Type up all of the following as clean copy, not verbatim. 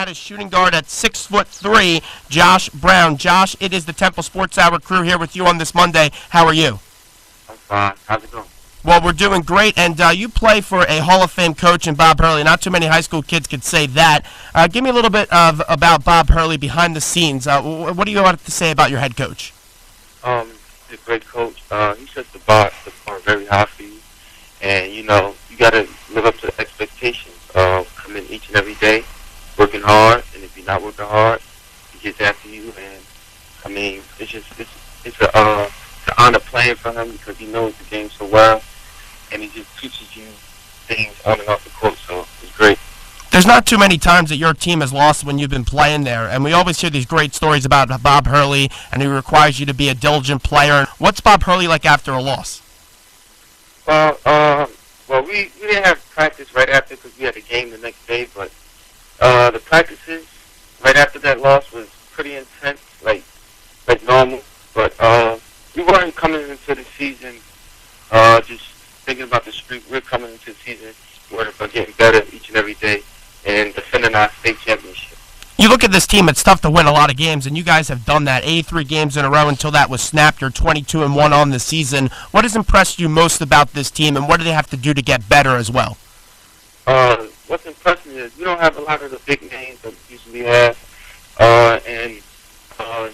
that is shooting guard at 6'3", Josh Brown. Josh, it is the Temple Sports Hour crew here with you on this Monday. How are you? I'm fine. How's it going? Well, we're doing great, and you play for a Hall of Fame coach in Bob Hurley. Not too many high school kids could say that. Give me a little bit about Bob Hurley behind the scenes. What do you have to say about your head coach? He's a great coach. He sets the bar very high for you, and you got to live up to the expectations of coming each and every day, working hard, and if you're not working hard, he gets after you. And I mean, it's an honor playing for him because he knows the game so well. And he just teaches you things on and off the court, so it's great. There's not too many times that your team has lost when you've been playing there, and we always hear these great stories about Bob Hurley, and he requires you to be a diligent player. What's Bob Hurley like after a loss? Well, we didn't have practice right after because we had a game the next day, but the practices right after that loss was pretty intense, like normal. But we weren't coming into the season just thinking about the streak. We're coming into the season worried about getting better each and every day and defending our state championship. You look at this team, it's tough to win a lot of games, and you guys have done that. 83 games in a row until that was snapped. You're 22-1 on the season. What has impressed you most about this team, and what do they have to do to get better as well? What's impressed me is we don't have a lot of the big names that we usually have.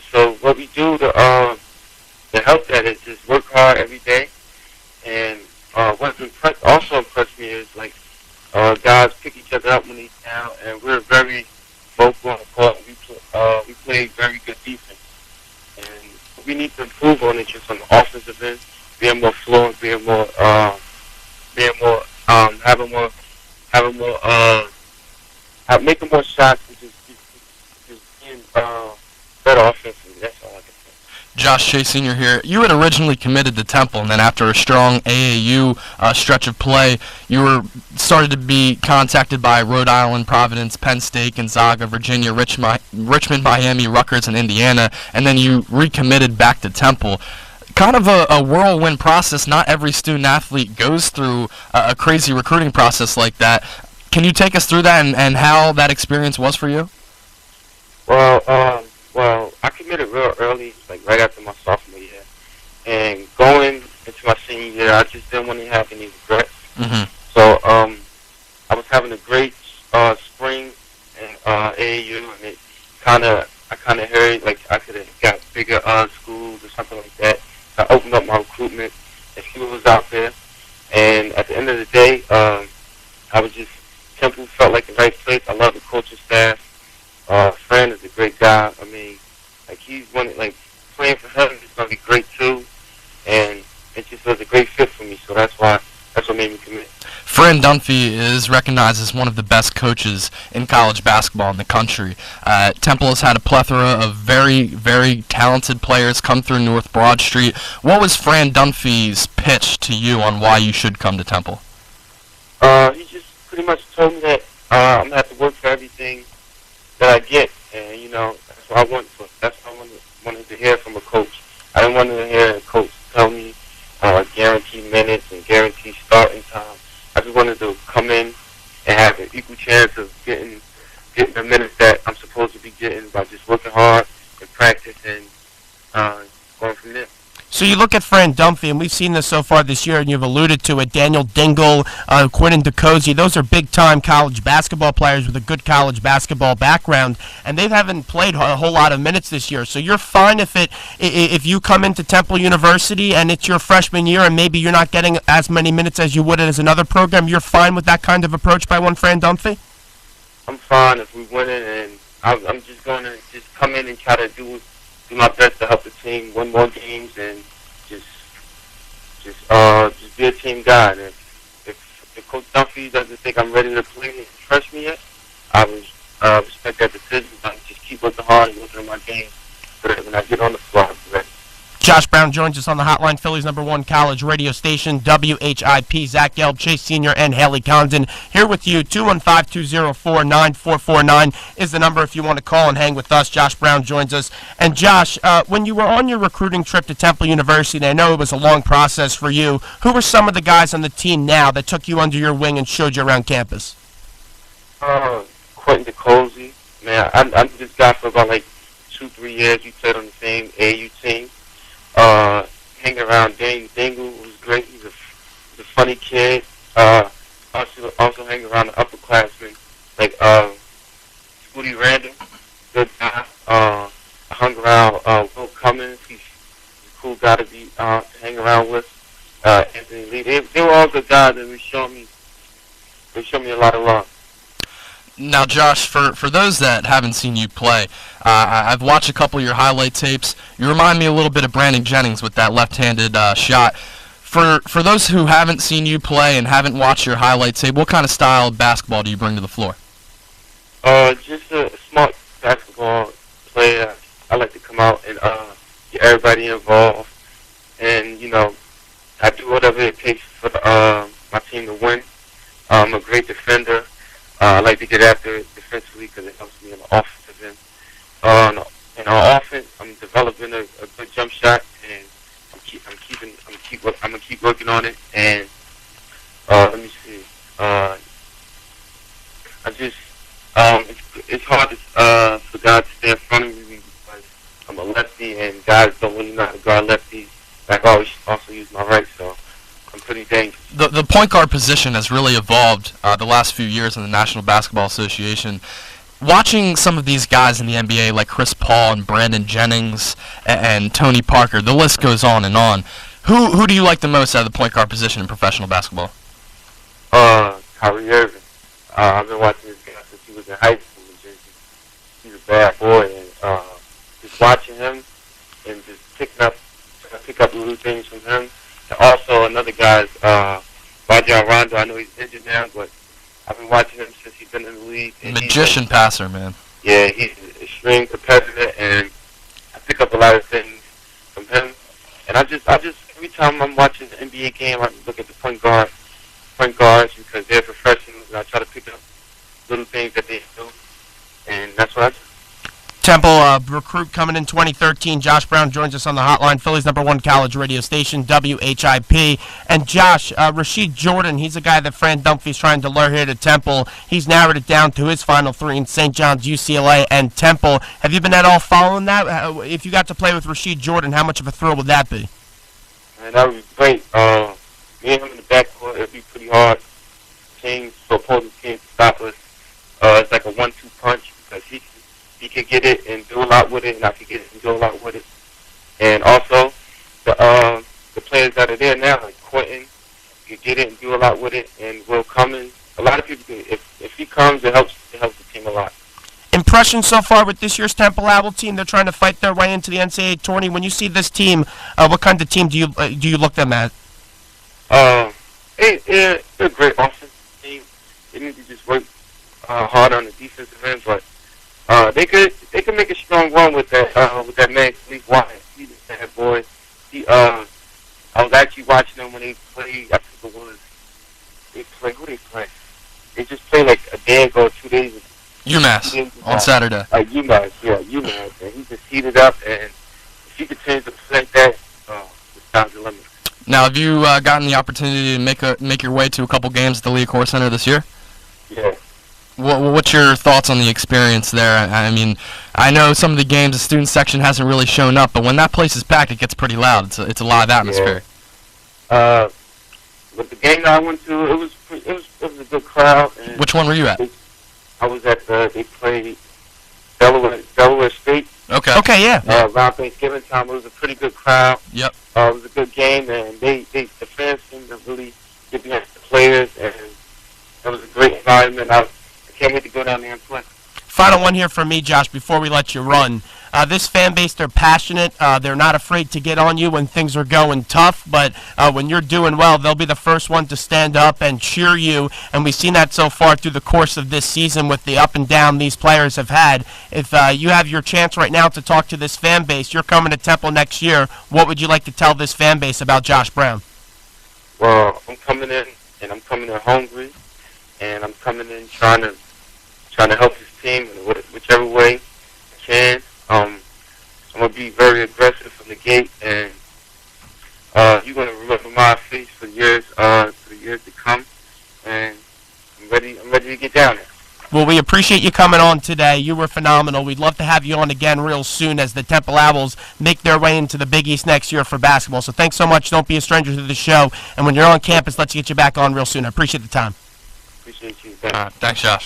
So what we do to help that is just work hard every day. And what's also impressed me is guys pick each other up when he's down, and we're very vocal on the court. We play very good defense, and we need to improve on it just on the offensive end, being more fluent, making more shots, and just being better offensively. That's all I can say. Josh Shea Sr. here. You had originally committed to Temple, and then after a strong AAU stretch of play, you were started to be contacted by Rhode Island, Providence, Penn State, Gonzaga, Virginia, Richmond, Miami, Rutgers, and Indiana, and then you recommitted back to Temple. Kind of a whirlwind process. Not every student-athlete goes through a crazy recruiting process like that. Can you take us through that and how that experience was for you? Well, I committed real early, right after my sophomore year. And going into my senior year, I just didn't want to have any regrets. Mm-hmm. So I was having a great spring in AAU, and I kind of heard I could have got bigger schools or something like that. So I opened up my recruitment, and see what was out there. And at the end of the day, Temple felt like the right place. I love the coaching staff. Fran is a great guy. I mean, playing for him is going to be great too. And it just was a great fit for me. So that's what made me commit. Fran Dunphy is recognized as one of the best coaches in college basketball in the country. Temple has had a plethora of very, very talented players come through North Broad Street. What was Fran Dunphy's pitch to you on why you should come to Temple? He just pretty much told me that I'm going to have to work for everything that I get. And, that's what I wanted to hear from a coach. I didn't want to hear a coach tell me guaranteed minutes and guaranteed starting time. I just wanted to come in and have an equal chance of getting the minutes that I'm supposed to be getting by just working hard and practice and going from there. So you look at Fran Dunphy, and we've seen this so far this year, and you've alluded to it, Daniel Dingle, Quinton DeCozy. Those are big-time college basketball players with a good college basketball background, and they haven't played a whole lot of minutes this year. So you're fine if you come into Temple University and it's your freshman year and maybe you're not getting as many minutes as you would as another program. You're fine with that kind of approach by one Fran Dunphy? I'm fine if we win it, and I'm just going to just come in and try to do my best to help the team win more games and just be a team guy. And if Coach Dunphy doesn't think I'm ready to play and trust me yet, I would respect that decision. I just keep working hard and working on my game so that when I get on the floor, I'll be ready. Josh Brown joins us on the hotline, Philly's #1 college radio station, WHIP. Zach Gelb, Chase Sr., and Haley Condon here with you. 215-204-9449 is the number if you want to call and hang with us. Josh Brown joins us. And Josh, when you were on your recruiting trip to Temple University, and I know it was a long process for you, who were some of the guys on the team now that took you under your wing and showed you around campus? Quentin DeCozy, I knew this guy for about like 2-3 years. We played on the same AAU team. Hanging around Dane Dingle was great. He's a funny kid. Also hang around the upperclassmen like Scooty Randall, good guy. I hung around Will Cummins. He's a cool guy to be hang around with. Anthony Lee. They were all good guys, and they showed me a lot of love. Now, Josh, for those that haven't seen you play, I've watched a couple of your highlight tapes. You remind me a little bit of Brandon Jennings with that left-handed shot. For those who haven't seen you play and haven't watched your highlight tape, what kind of style of basketball do you bring to the floor? Just a smart basketball player. I like to come out and get everybody involved, and I do whatever it takes for my team to win. I'm a great defender. I like to get after it defensively because it helps me in the offensive end. In our offense, I'm developing a good jump shot, and I'm gonna keep working on it. And let me see. It's hard for guys to stay in front of me because I'm a lefty, and guys don't really know how to guard lefties. Like I always also use my right, so I'm pretty dangerous. The point guard position has really evolved the last few years in the National Basketball Association. Watching some of these guys in the NBA like Chris Paul and Brandon Jennings and Tony Parker, the list goes on and on. Who do you like the most out of the point guard position in professional basketball? Kyrie Irving. I've been watching this guy since he was in high school in Jersey. He's a bad boy, and just watching him and just pick up little things from him. And also another guy's Rajon Rondo. I know he's injured now, but I've been watching him since he's been in the league. Magician passer, man. Yeah, he's an extreme competitor, and I pick up a lot of things from him. And I just every time I'm watching the NBA game, I look at the point guards because they're professionals, and I try to pick up little things that they do, and that's what I do. Temple recruit coming in 2013. Josh Brown joins us on the hotline. Philly's #1 college radio station, WHIP. And Josh, Rashid Jordan, he's a guy that Fran Dunphy's trying to lure here to Temple. He's narrowed it down to his final three in St. John's, UCLA, and Temple. Have you been at all following that? If you got to play with Rashid Jordan, how much of a thrill would that be? Man, that would be great. Me and him in the backcourt, it'd be pretty hard. Opposing teams to stop us. It's like a 1-2 punch because he could get it and do a lot with it, and I could get it and do a lot with it. And also, the players that are there now, like Quentin, could get it and do a lot with it, and Will Cummins. A lot of people can. If he comes, it helps the team a lot. Impression so far with this year's Temple Owl team? They're trying to fight their way into the NCAA tourney. When you see this team, what kind of team do you look them at? They're a great offensive team. They need to just work hard on the defensive end, but they could make a strong run with that man Khalif Wyatt. He's a bad boy. I was actually watching them when they played. I think it was who they play? They just played like a day ago, 2 days ago. UMass on Saturday. UMass, and he just heated up, and if he continues to play like that, the sky's the limit. Now, have you gotten the opportunity to make your way to a couple games at the Lee Core Center this year? Yeah. What's your thoughts on the experience there? I mean, I know some of the games the student section hasn't really shown up, but when that place is packed, it gets pretty loud. It's a live atmosphere. Yeah. With the game that I went to, it was a good crowd. And which one were you at? I was at they played Delaware State. Okay, yeah. Around Thanksgiving time, it was a pretty good crowd. Yep. It was a good game, and the fans seemed to really get behind the players, and it was a great environment. I can't wait to go down there and play. Final one here from me, Josh, before we let you run. This fan base, they're passionate. They're not afraid to get on you when things are going tough, but when you're doing well, they'll be the first one to stand up and cheer you, and we've seen that so far through the course of this season with the up and down these players have had. If you have your chance right now to talk to this fan base, you're coming to Temple next year, what would you like to tell this fan base about Josh Brown? Well, I'm coming in, and I'm coming in hungry, and I'm coming in trying to help his team in whichever way I can. I'm going to be very aggressive from the gate, and you're going to remember my face for years to come, and I'm ready to get down there. Well, we appreciate appreciate you coming on today. You were phenomenal. We'd love to have you on again real soon as the Temple Owls make their way into the Big East next year for basketball. So thanks so much. Don't be a stranger to the show. And when you're on campus, let's get you back on real soon. I appreciate the time. Appreciate you. Thanks, Josh.